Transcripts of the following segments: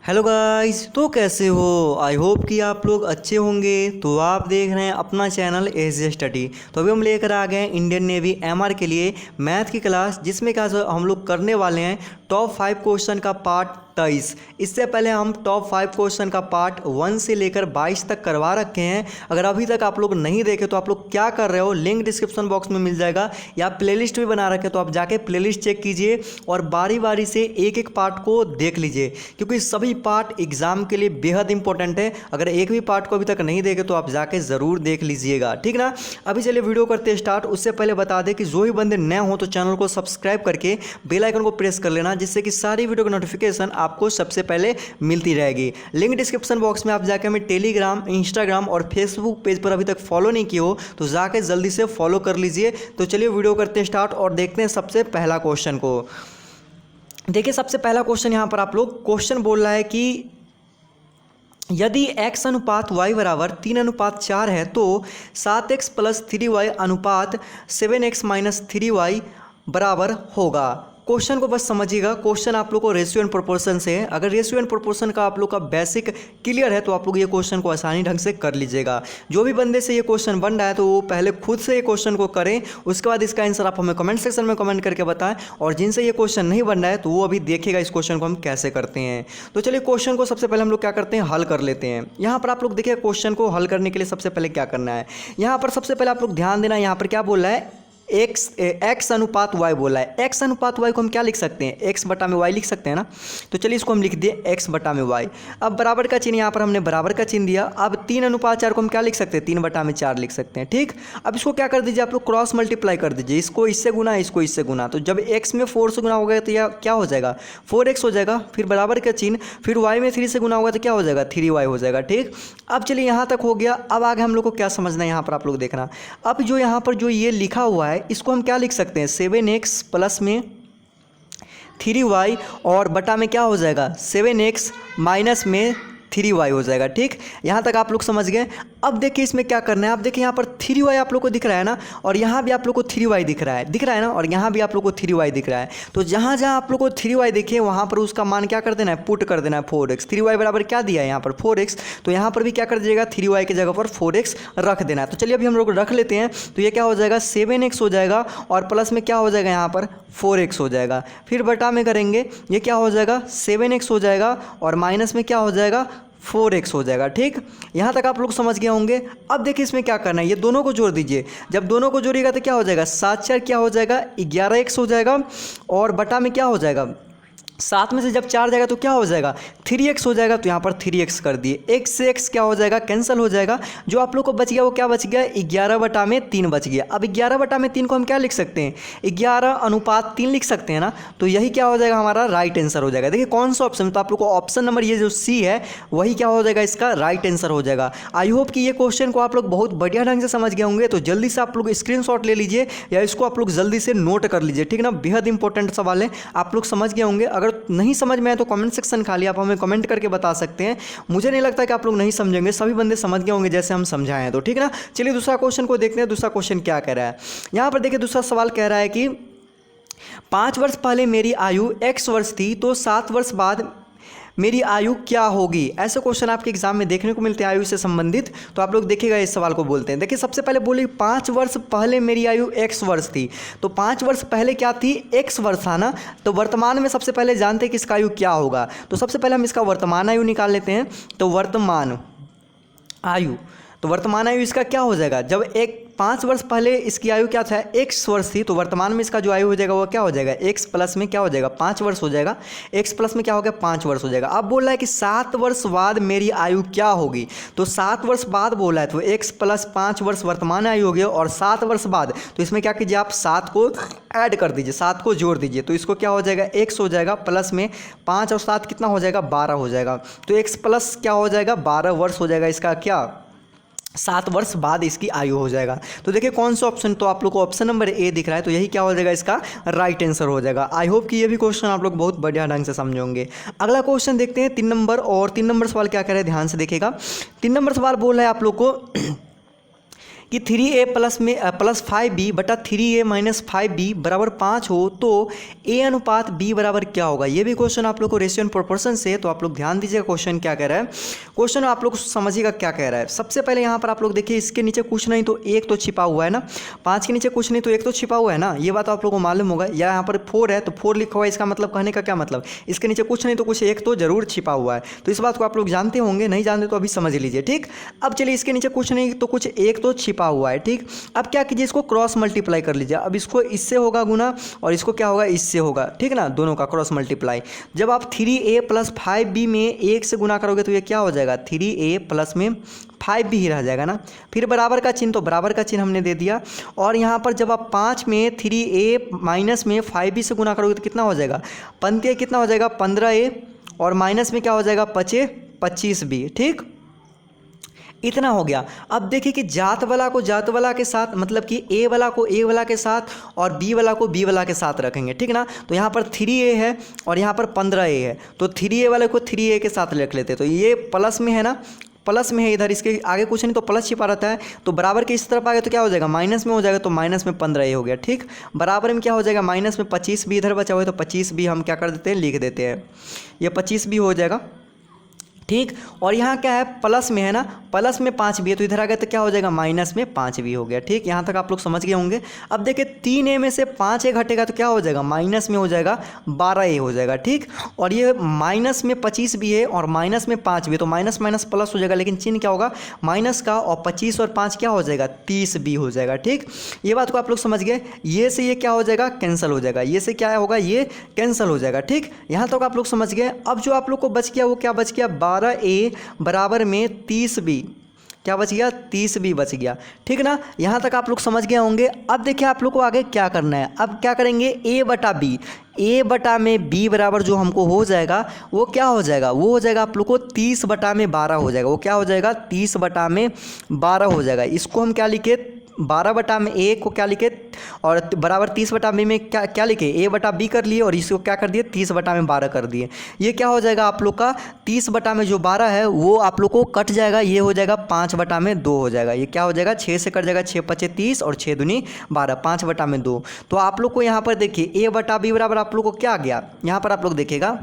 Hello guys, तो कैसे हो। आई होप कि आप लोग अच्छे होंगे। तो आप देख रहे हैं अपना चैनल एज स्टडी। तो अभी हम लेकर आ गए हैं इंडियन नेवी एमआर के लिए मैथ की क्लास, जिसमें क्या हम लोग करने वाले हैं टॉप 5 क्वेश्चन का पार्ट 23। इससे पहले हम टॉप 5 क्वेश्चन का पार्ट 1 से लेकर 22 तक करवा रखे हैं। अगर अभी तक आप लोग नहीं देखे तो आप लोग क्या कर रहे हो, लिंक डिस्क्रिप्शन बॉक्स में मिल जाएगा, या प्लेलिस्ट भी बना रखे तो आप जाके प्लेलिस्ट चेक कीजिए और बारी बारी से एक एक पार्ट को देख लीजिए, क्योंकि सभी पार्ट एग्जाम के लिए बेहद इंपॉर्टेंट है। अगर एक भी पार्ट को अभी तक नहीं देखे तो आप जाके ज़रूर देख लीजिएगा, ठीक ना। अभी चलिए वीडियो करते स्टार्ट। उससे पहले बता दें कि जो भी बंदे नए हो तो चैनल को सब्सक्राइब करके बेल आइकन को प्रेस कर लेना, जिससे कि सारी वीडियो की नोटिफिकेशन आपको सबसे पहले मिलती रहेगी। लिंक डिस्क्रिप्शन बॉक्स में आप जाके हमें टेलीग्राम, इंस्टाग्राम और फेसबुक पेज पर अभी तक फॉलो नहीं किए हो तो जाके जल्दी से फॉलो कर लीजिए। तो चलिए वीडियो करते स्टार्ट और देखते हैं सबसे पहला क्वेश्चन को। देखिए सबसे पहला क्वेश्चन यहाँ पर आप लोग क्वेश्चन बोल रहा है कि यदि x अनुपात y बराबर 3:4 है तो 7x प्लस 3y अनुपात 7x माइनस 3y बराबर होगा। क्वेश्चन को बस समझिएगा। क्वेश्चन आप लोग को रेशियो एंड प्रोपोर्शन से है। अगर रेशियो एंड प्रोपोर्शन का आप लोग का बेसिक क्लियर है तो आप लोग ये क्वेश्चन को आसानी ढंग से कर लीजिएगा। जो भी बंदे से ये क्वेश्चन बन रहा है तो वो पहले खुद से ये क्वेश्चन को करें, उसके बाद इसका आंसर आप हमें कमेंट सेक्शन में कमेंट करके बताएं। और जिनसे ये क्वेश्चन नहीं बन रहा है तो वो अभी देखेगा इस क्वेश्चन को हम कैसे करते हैं। तो चलिए क्वेश्चन को सबसे पहले हम लोग क्या करते हैं, हल कर लेते हैं। यहाँ पर आप लोग देखिए क्वेश्चन को हल करने के लिए सबसे पहले क्या करना है। यहाँ पर सबसे पहले आप लोग ध्यान देना, यहाँ पर क्या बोल रहा है, एक्स अनुपात वाई बोला है। एक्स अनुपात वाई को हम क्या लिख सकते हैं, एक्स बटा में वाई लिख सकते हैं ना। तो चलिए इसको हम लिख दिए एक्स बटा में वाई। अब बराबर का चिन्ह, यहाँ पर हमने बराबर का चिन्ह दिया। अब 3:4 को हम क्या लिख सकते हैं, 3/4 लिख सकते हैं, ठीक। अब इसको क्या कर दीजिए, आप लोग क्रॉस मल्टीप्लाई कर दीजिए। इसको इससे गुना, इसको इससे गुना। तो जब एक्स में 4 से गुना हो गया तो यह क्या हो जाएगा, 4x हो जाएगा। फिर बराबर का चिन्ह, फिर वाई में 3 से गुना होगा तो क्या हो जाएगा, 3y हो जाएगा, ठीक। अब चलिए यहाँ तक हो गया। अब आगे हम लोग को क्या समझना है, यहाँ पर आप लोग देखना। अब जो यहाँ पर जो ये लिखा हुआ है इसको हम क्या लिख सकते हैं, 7x प्लस में 3y और बटा में क्या हो जाएगा, 7x माइनस में 3y हो जाएगा, ठीक। यहाँ तक आप लोग समझ गए। अब देखिए इसमें क्या करना है। आप देखिए यहाँ पर 3y आप लोग को दिख रहा है ना, और यहाँ भी आप लोग को 3y दिख रहा है ना, और यहाँ भी आप लोग को 3y दिख रहा है। तो जहाँ जहाँ आप लोग को 3y दिखे वहाँ पर उसका मान क्या कर देना है, पुट कर देना है 4x। 3y बराबर क्या दिया है यहाँ पर, 4x। तो यहाँ पर भी क्या कर दीजिएगा, 3y की जगह पर 4x रख देना है। तो चलिए अभी हम लोग रख लेते हैं। तो ये क्या हो जाएगा, 7x हो जाएगा और प्लस में क्या हो जाएगा, यहाँ पर 4x हो जाएगा। फिर बटा में करेंगे, ये क्या हो जाएगा, 7x हो जाएगा और माइनस में क्या हो जाएगा, 4x हो जाएगा, ठीक। यहाँ तक आप लोग समझ गए होंगे। अब देखिए इसमें क्या करना है, ये दोनों को जोड़ दीजिए। जब दोनों को जोड़िएगा तो क्या हो जाएगा, 7×4 क्या हो जाएगा, 11x हो जाएगा और बटा में क्या हो जाएगा, 7 में से जब 4 जाएगा तो क्या हो जाएगा, 3x हो जाएगा। तो यहाँ पर 3x कर दिए। x से x क्या हो जाएगा, कैंसिल हो जाएगा। जो आप लोग को बच गया वो क्या बच गया, 11/3 बच गया। अब 11/3 को हम क्या लिख सकते हैं, 11:3 लिख सकते हैं ना। तो यही क्या हो जाएगा, हमारा राइट आंसर हो जाएगा। देखिए कौन सा ऑप्शन, तो आप लोग को ऑप्शन नंबर ये जो सी है वही क्या हो जाएगा, इसका राइट आंसर हो जाएगा। आई होप कि ये क्वेश्चन को आप लोग बहुत बढ़िया ढंग से समझ गए होंगे। तो जल्दी से आप लोग स्क्रीनशॉट ले लीजिए या इसको आप लोग जल्दी से नोट कर लीजिए, ठीक ना। बेहद इंपॉर्टेंट सवाल है, आप लोग समझ गए होंगे। अगर नहीं समझ में आए तो कमेंट सेक्शन खाली आप हमें कमेंट करके बता सकते हैं। मुझे नहीं लगता कि आप लोग नहीं समझेंगे, सभी बंदे समझ गए होंगे जैसे हम समझाए हैं, तो ठीक ना। चलिए दूसरा क्वेश्चन को देखते हैं। दूसरा क्वेश्चन क्या कह रहा है, यहाँ पर देखिए दूसरा सवाल कह रहा है कि 5 वर्ष पहले मेरी आयु x वर्ष थी तो 7 वर्ष बाद मेरी आयु क्या होगी। ऐसे क्वेश्चन आपके एग्जाम में देखने को मिलते हैं आयु से संबंधित। तो आप लोग देखिएगा इस सवाल को बोलते हैं। देखिए सबसे पहले बोले 5 वर्ष पहले मेरी आयु x वर्ष थी। तो 5 वर्ष पहले क्या थी, x वर्ष था ना। तो वर्तमान में सबसे पहले जानते हैं कि इसका आयु क्या होगा। तो सबसे पहले हम इसका वर्तमान आयु निकाल लेते हैं। तो वर्तमान आयु इसका क्या हो जाएगा, जब 5 वर्ष पहले इसकी आयु क्या था, x वर्ष थी। तो वर्तमान में इसका जो आयु हो जाएगा वो क्या हो जाएगा, x प्लस में क्या हो जाएगा, 5 वर्ष हो जाएगा। x प्लस में क्या हो गया, 5 वर्ष हो जाएगा। अब बोल रहा है कि 7 वर्ष बाद मेरी आयु क्या होगी। तो 7 वर्ष बाद बोला है तो x प्लस 5 वर्ष वर्तमान आयु हो गया, और 7 वर्ष बाद तो इसमें क्या कीजिए, आप 7 को ऐड कर दीजिए, 7 को जोड़ दीजिए। तो इसको क्या हो जाएगा, x हो जाएगा प्लस में 5 और 7 कितना हो जाएगा, 12 हो जाएगा। तो x प्लस क्या हो जाएगा, 12 वर्ष हो जाएगा इसका, क्या 7 वर्ष बाद इसकी आयु हो जाएगा। तो देखिए कौन सा ऑप्शन, तो आप लोग को ऑप्शन नंबर ए दिख रहा है। तो यही क्या हो जाएगा, इसका राइट आंसर हो जाएगा। आई होप कि ये भी क्वेश्चन आप लोग बहुत बढ़िया ढंग से समझोगे। अगला क्वेश्चन देखते हैं 3 नंबर। और 3 नंबर सवाल क्या कह रहे हैं, ध्यान से देखिएगा। 3 नंबर सवाल बोल रहा है आप लोग को कि 3a प्लस में प्लस 5b बटा 3a माइनस 5b बराबर 5 हो तो a अनुपात b बराबर क्या होगा। ये भी क्वेश्चन आप लोग को रेशियो एंड प्रोपोर्शन से, तो आप लोग ध्यान दीजिएगा क्वेश्चन क्या कह रहा है। क्वेश्चन आप लोग समझिएगा क्या कह रहा है। सबसे पहले यहाँ पर आप लोग देखिए, इसके नीचे कुछ नहीं तो एक तो छिपा हुआ है ना, 5 के नीचे कुछ नहीं तो एक तो छिपा हुआ है ना, ये बात आप लोग को मालूम होगा। या यहाँ पर 4 है तो 4 लिखा हुआ है, इसका मतलब कहने का क्या मतलब, इसके नीचे कुछ नहीं तो कुछ एक तो जरूर छिपा हुआ है। तो इस बात को आप लोग जानते होंगे, नहीं जानते तो अभी समझ लीजिए, ठीक। अब चलिए, इसके नीचे कुछ नहीं तो कुछ एक तो छिपा हुआ है, ठीक। अब क्या कीजिए, इसको क्रॉस मल्टीप्लाई कर लीजिए। अब इसको इससे होगा गुना और इसको क्या होगा, इससे होगा, ठीक ना, दोनों का क्रॉस मल्टीप्लाई। जब आप 3a प्लस 5b में 1 से गुना करोगे तो ये क्या हो जाएगा, 3a प्लस में 5b ही रह जाएगा ना। फिर बराबर का चिन्ह, तो बराबर का चिन्ह हमने दे दिया। और यहाँ पर जब आप 5 में 3a माइनस में 5b से गुना करोगे तो कितना हो जाएगा, 15 कितना हो जाएगा 15a और माइनस में क्या हो जाएगा 25b, ठीक। इतना हो गया। अब देखिए कि जात वाला को जात वाला के साथ, मतलब कि ए वाला को ए वाला के साथ और बी वाला को बी वाला के साथ रखेंगे, ठीक ना। तो यहाँ पर 3a है और यहाँ पर 15a है, तो 3a वाले को 3a के साथ रख लेते। तो ये प्लस में है ना, प्लस में है इधर, इसके आगे कुछ नहीं तो प्लस छिपा रहता है। तो बराबर के इस तरफ आ गया तो क्या हो जाएगा, माइनस में हो जाएगा, तो माइनस में 15a हो गया, ठीक। बराबर में क्या हो जाएगा, माइनस में 25b इधर बचा हुआ है, तो 25b हम क्या कर देते हैं, लिख देते हैं, ये 25b हो जाएगा, ठीक। और यहाँ क्या है, प्लस में है ना, प्लस में 5b है तो इधर आ गया तो क्या हो जाएगा, माइनस में 5b हो गया, ठीक। यहाँ तक आप लोग समझ गए होंगे। अब देखिए 3a में से 5a घटेगा तो क्या हो जाएगा, माइनस में हो जाएगा 12a हो जाएगा, ठीक। और ये माइनस में 25b है और माइनस में 5b, तो माइनस माइनस प्लस हो जाएगा, लेकिन चिन्ह क्या होगा, माइनस का, और 25 और 5 क्या हो जाएगा, 30b हो जाएगा, ठीक। ये बात को आप लोग समझ गए। ये से ये क्या हो जाएगा, कैंसिल हो जाएगा, ये से क्या होगा, ये कैंसिल हो जाएगा, ठीक। यहाँ तक आप लोग समझ गए। अब जो आप लोग को बच गया वो क्या बच गया, 12a बराबर में 30b, क्या बच गया, 30b बच गया, ठीक ना। यहाँ तक आप लोग समझ गए होंगे। अब देखिए आप लोग को आगे क्या करना है। अब क्या करेंगे, a बटा b, a बटा में b बराबर जो हमको हो जाएगा वो क्या हो जाएगा, वो हो जाएगा आप लोग को 30 बटा में 12 हो जाएगा। वो क्या हो जाएगा, 30 बटा में 12 हो जाएगा। इसको हम क्या लिखे, 12 बटा में a को क्या लिखे और बराबर 30 बटा b में क्या क्या लिखे, a बटा b कर लिए और इसको क्या कर दिए, 30 बटा में 12 कर दिए। ये क्या हो जाएगा आप लोग का, 30 बटा में जो 12 है वो आप लोग को कट जाएगा, ये हो जाएगा 5 बटा में 2 हो जाएगा। ये क्या हो जाएगा, 6 से कट जाएगा, 6 पचे 30 और 6 दूनी 12, 5 बटा में 2। तो आप लोग को यहाँ पर देखिए a बटा b बराबर आप लोग को क्या आ गया, यहाँ पर आप लोग देखिएगा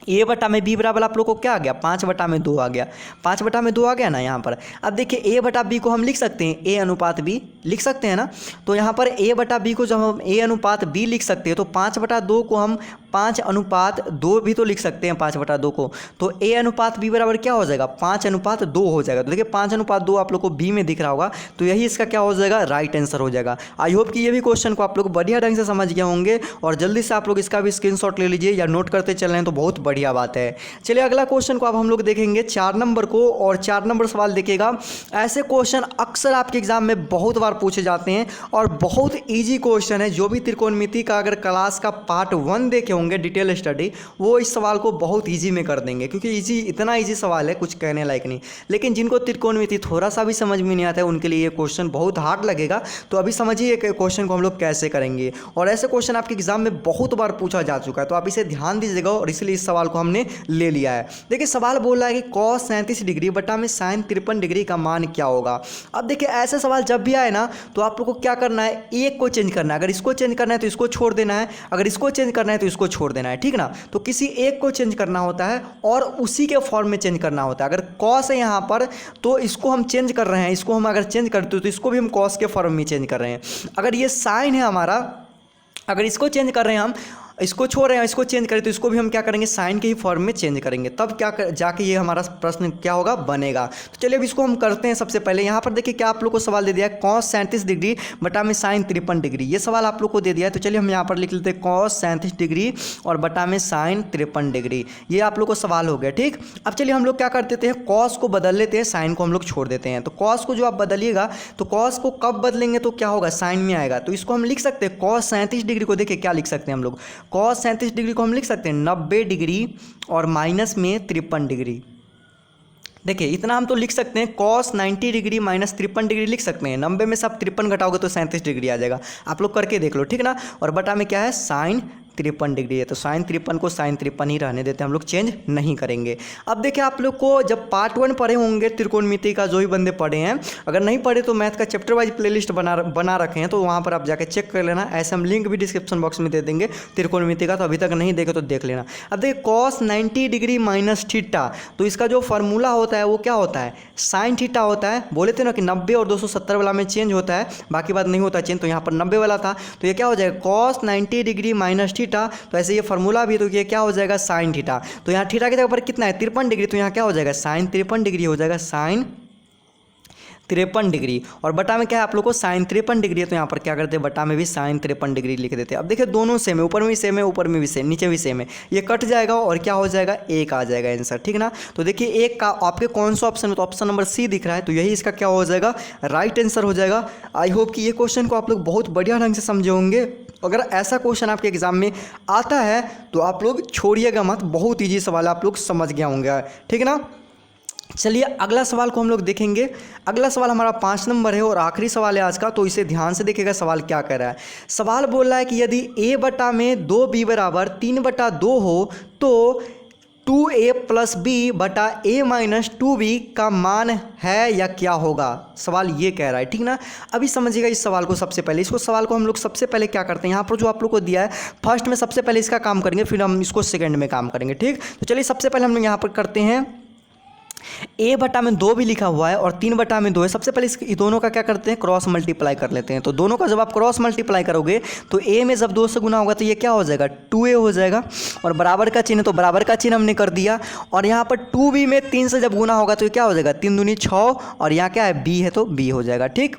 a बटा में b बराबर आप लोग को क्या आ गया, 5 बटा में 2 आ गया, 5 बटा में 2 आ गया ना यहाँ पर। अब देखिए a बटा b को हम लिख सकते हैं, a अनुपात b लिख सकते हैं ना। तो यहाँ पर a बटा b को जब हम a अनुपात b लिख सकते हैं तो 5 बटा 2 को हम 5 अनुपात 2 भी तो लिख सकते हैं, 5 बटा 2 को। तो a अनुपात b बराबर क्या हो जाएगा, 5 अनुपात 2 हो जाएगा। तो देखिए 5 अनुपात 2 आप लोग को b में दिख रहा होगा, तो यही इसका क्या हो जाएगा, राइट आंसर हो जाएगा। आई होप कि ये भी क्वेश्चन को आप लोग बढ़िया ढंग से समझ गए होंगे और जल्दी से आप लोग इसका भी स्क्रीनशॉट ले लीजिए या नोट करते चल रहे हैं तो बहुत बढ़िया बात है। चलिए अगला क्वेश्चन को अब हम लोग देखेंगे 4 नंबर को, और 4 नंबर सवाल देखिएगा। ऐसे क्वेश्चन अक्सर आपके एग्जाम में बहुत बार पूछे जाते हैं और बहुत ईजी क्वेश्चन है। जो भी त्रिकोणमिति का अगर क्लास का पार्ट 1 देखे होंगे डिटेल स्टडी, वो इस सवाल को बहुत ईजी में कर देंगे, क्योंकि ईजी, इतना ईजी सवाल है कुछ कहने लायक नहीं। लेकिन जिनको त्रिकोणमिति थोड़ा सा भी समझ में नहीं आता है उनके लिए ये क्वेश्चन बहुत हार्ड लगेगा। तो अभी समझिए क्वेश्चन को हम लोग कैसे करेंगे। और ऐसे क्वेश्चन आपके एग्जाम में बहुत बार पूछा जा चुका है, तो आप इसे ध्यान दीजिएगा और इसलिए इस सवाल को हमने ले लिया है। देखिए सवाल बोल रहा है कि cos 37 डिग्री बटा में sin 53 डिग्री का मान क्या होगा। अब देखिए ऐसे सवाल जब भी आए ना तो आप लोग को क्या करना है, एक को चेंज करना है। अगर इसको चेंज करना है तो इसको छोड़ देना है, अगर इसको चेंज करना है तो इसको छोड़ देना है, ठीक ना। तो किसी एक को चेंज करना होता है और उसी के फॉर्म में चेंज करना होता है। अगर cos है यहाँ पर तो इसको हम चेंज कर रहे हैं, इसको हम अगर चेंज करते हो तो इसको भी हम cos के फॉर्म में चेंज कर रहे हैं। अगर ये sin है हमारा, अगर इसको चेंज कर रहे हैं हम, इसको छोड़ रहे हैं, इसको चेंज करें तो इसको भी हम क्या करेंगे, साइन के ही फॉर्म में चेंज करेंगे, तब क्या जाके ये हमारा प्रश्न क्या होगा, बनेगा। तो चलिए अब इसको हम करते हैं। सबसे पहले यहाँ पर देखिए क्या आप लोग को सवाल दे दिया है, cos 37 डिग्री बटा में sin 53 डिग्री, ये सवाल आप लोग को दे दिया है। तो चलिए हम यहाँ पर लिख लेते हैं cos 37 डिग्री और बटा में sin 53 डिग्री, ये आप लोग को सवाल हो गया, ठीक। अब चलिए हम लोग क्या कर देते हैं, cos को बदल लेते हैं, sin को हम लोग छोड़ देते हैं। तो cos को जो आप बदलिएगा तो cos को कब बदलेंगे तो क्या होगा, sin में आएगा। तो इसको हम लिख सकते हैं cos 37 डिग्री को, देखिए क्या लिख सकते हैं हम लोग, cos 37 डिग्री को हम लिख सकते हैं 90 डिग्री और माइनस में 53 डिग्री। देखिए इतना हम तो लिख सकते हैं, cos 90 डिग्री माइनस 53 डिग्री लिख सकते हैं। 90 में से आप 53 घटाओगे तो 37 डिग्री आ जाएगा, आप लोग करके देख लो, ठीक ना। और बटा में क्या है, sin 53 डिग्री है, तो साइन 53 को साइन 53 ही रहने देते हैं, हम लोग चेंज नहीं करेंगे। अब देखिए आप लोग को जब पार्ट 1 पढ़े होंगे त्रिकोणमिति का, जो ही बंदे पढ़े हैं, अगर नहीं पढ़े तो मैथ का चैप्टर वाइज प्लेलिस्ट बना रखे हैं, तो वहाँ पर आप जाकर चेक कर लेना। ऐसे हम लिंक भी डिस्क्रिप्शन बॉक्स में दे देंगे त्रिकोणमिति का, तो अभी तक नहीं देखे तो देख लेना। अब देखिए cos 90 डिग्री माइनस थीटा, तो इसका जो फार्मूला होता है वो क्या होता है, साइन थीटा होता है। बोले थे ना कि 90 और 270 वाला में चेंज होता है, बाकी बात नहीं होता चेंज, तो यहाँ पर 90 वाला था, तो ये क्या हो जाएगा cos 90 डिग्री माइनस थीटा। तो ऐसे ये फार्मूला भी है, तो ये क्या हो जाएगा साइन थीटा। तो यहाँ थीटा की जगह पर कितना है 53 डिग्री, तो यहाँ क्या हो जाएगा साइन 53 डिग्री हो जाएगा, साइन 53 डिग्री। और बटा में क्या है आप लोग को साइन 53 डिग्री है, तो यहाँ पर क्या करते हैं बटा में भी साइन 53 डिग्री लिख देते हैं। अब देखिए दोनों सेम है, ऊपर में भी सेम है, ऊपर में भी सेम, नीचे भी सेम है, ये कट जाएगा और क्या हो जाएगा एक आ जाएगा आंसर, ठीक ना। तो देखिए एक का आपके कौन सा ऑप्शन है, तो ऑप्शन नंबर सी दिख रहा है, तो यही इसका क्या हो जाएगा राइट आंसर हो जाएगा। आई होप कि ये क्वेश्चन को आप लोग बहुत बढ़िया ढंग से समझे होंगे। अगर ऐसा क्वेश्चन आपके एग्जाम में आता है तो आप लोग छोड़िएगा मत, बहुत ईजी सवाल आप लोग समझ गया होंगे, ठीक ना। चलिए अगला सवाल को हम लोग देखेंगे। अगला सवाल हमारा 5 नंबर है और आखिरी सवाल है आज का, तो इसे ध्यान से देखिएगा सवाल क्या कह रहा है। सवाल बोल रहा है कि यदि a बटा में 2b बराबर 3/2 हो तो 2a प्लस बी बटा a माइनस 2b का मान है या क्या होगा, सवाल ये कह रहा है, ठीक ना। अभी समझिएगा इस सवाल को, सबसे पहले इसको सवाल को हम लोग सबसे पहले क्या करते हैं, यहाँ पर जो आप लोग को दिया है फर्स्ट में सबसे पहले इसका काम करेंगे, फिर हम इसको सेकंड में काम करेंगे, ठीक। तो चलिए सबसे पहले हम लोग यहाँ पर करते हैं a बटा में 2 भी लिखा हुआ है और 3 बटा में 2 है। सबसे पहले इस दोनों का क्या करते हैं क्रॉस मल्टीप्लाई कर लेते हैं। तो दोनों का जब आप क्रॉस मल्टीप्लाई करोगे तो a में जब 2 से गुना होगा तो ये क्या हो जाएगा 2a हो जाएगा, और बराबर का चिन्ह, तो बराबर का चिन्ह हमने कर दिया। और यहाँ पर 2b में 3 से जब गुना होगा तो ये क्या हो जाएगा 3 दूनी 6, और यहाँ क्या है b है तो b हो जाएगा, ठीक।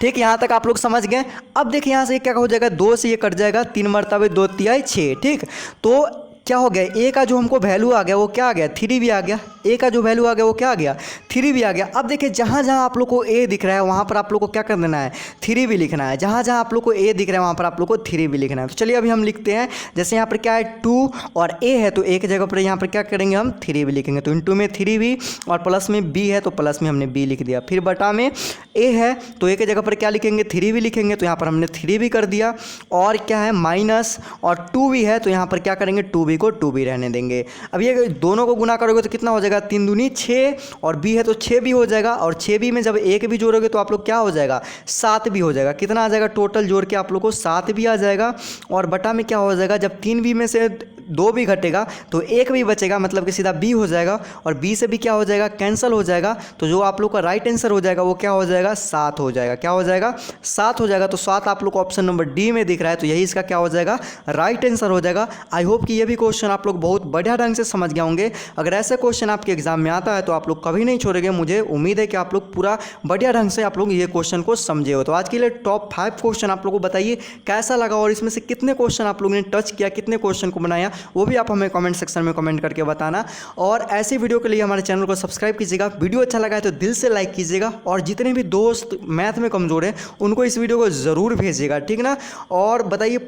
ठीक, यहाँ तक आप लोग समझ गए। अब देखिए यहाँ से क्या हो जाएगा 2 से ये कट जाएगा, 3 मरतबे 2 तिहाई 6, ठीक। तो क्या हो गया a का जो हमको वैल्यू आ गया वो क्या आ गया 3 भी आ गया, a का जो वैल्यू आ गया वो क्या आ गया 3 भी आ गया। अब देखिए जहाँ जहाँ आप लोग को a दिख रहा है वहाँ पर आप लोग को क्या कर देना है 3 भी लिखना है, जहाँ जहाँ आप लोग को a दिख रहा है वहाँ पर आप लोग को 3 भी लिखना है। तो चलिए अभी हम लिखते हैं, जैसे यहाँ पर क्या है 2 और a है तो a की जगह पर यहाँ पर क्या करेंगे हम 3 भी लिखेंगे, तो इंटू में 3 भी और प्लस में b है तो प्लस में हमने b लिख दिया। फिर बटा में a है तो a की जगह पर क्या लिखेंगे 3 भी लिखेंगे, तो यहाँ पर हमने 3 भी कर दिया। और क्या है माइनस और 2 भी है तो यहाँ पर क्या करेंगे 2b को 2 भी रहने देंगे। अब ये दोनों को गुना करोगे तो कितना हो जाएगा 3 दूनी 6 और b है तो 6 भी हो जाएगा, और 6b में जब एक भी जोड़ोगे तो आप लोग क्या हो जाएगा 7 भी हो जाएगा। कितना आ जाएगा टोटल जोड़ के आप लोग को 7 भी आ जाएगा। और बटा में क्या हो जाएगा जब 3b में से 2 भी घटेगा तो 1 भी बचेगा, मतलब कि सीधा b हो जाएगा, और b से भी क्या हो जाएगा कैंसिल हो जाएगा। तो जो आप लोग का राइट आंसर हो जाएगा वो क्या हो जाएगा 7 हो जाएगा। क्या हो जाएगा 7 हो जाएगा। तो 7 आप लोग को ऑप्शन नंबर डी में दिख रहा है, तो यही इसका क्या हो जाएगा राइट आंसर हो जाएगा। आई होप कि ये भी क्वेश्चन आप लोग बहुत बढ़िया ढंग से समझ गए होंगे। अगर ऐसे क्वेश्चन आपके एग्जाम में आता है तो आप लोग कभी नहीं छोड़ेंगे। मुझे उम्मीद है कि आप लोग पूरा बढ़िया ढंग से आप लोग ये क्वेश्चन को समझे हो। तो आज के लिए टॉप 5 क्वेश्चन आप लोग को बताइए कैसा लगा, और इसमें से कितने क्वेश्चन आप लोगों ने टच किया, कितने क्वेश्चन को बनाया, वो भी आप हमें कमेंट सेक्शन में कमेंट करके बताना। और ऐसी वीडियो के लिए हमारे चैनल को सब्सक्राइब कीजिएगा। वीडियो अच्छा लगा है तो दिल से लाइक कीजिएगा, और जितने भी दोस्त मैथ में कमज़ोर हैं उनको इस वीडियो को ज़रूर भेजिएगा, ठीक ना। और बताइए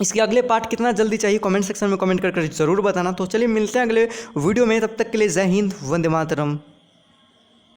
इसके अगले पार्ट कितना जल्दी चाहिए कमेंट सेक्शन में कमेंट करके ज़रूर बताना। तो चलिए मिलते हैं अगले वीडियो में, तब तक के लिए जय हिंद, वंदे मातरम।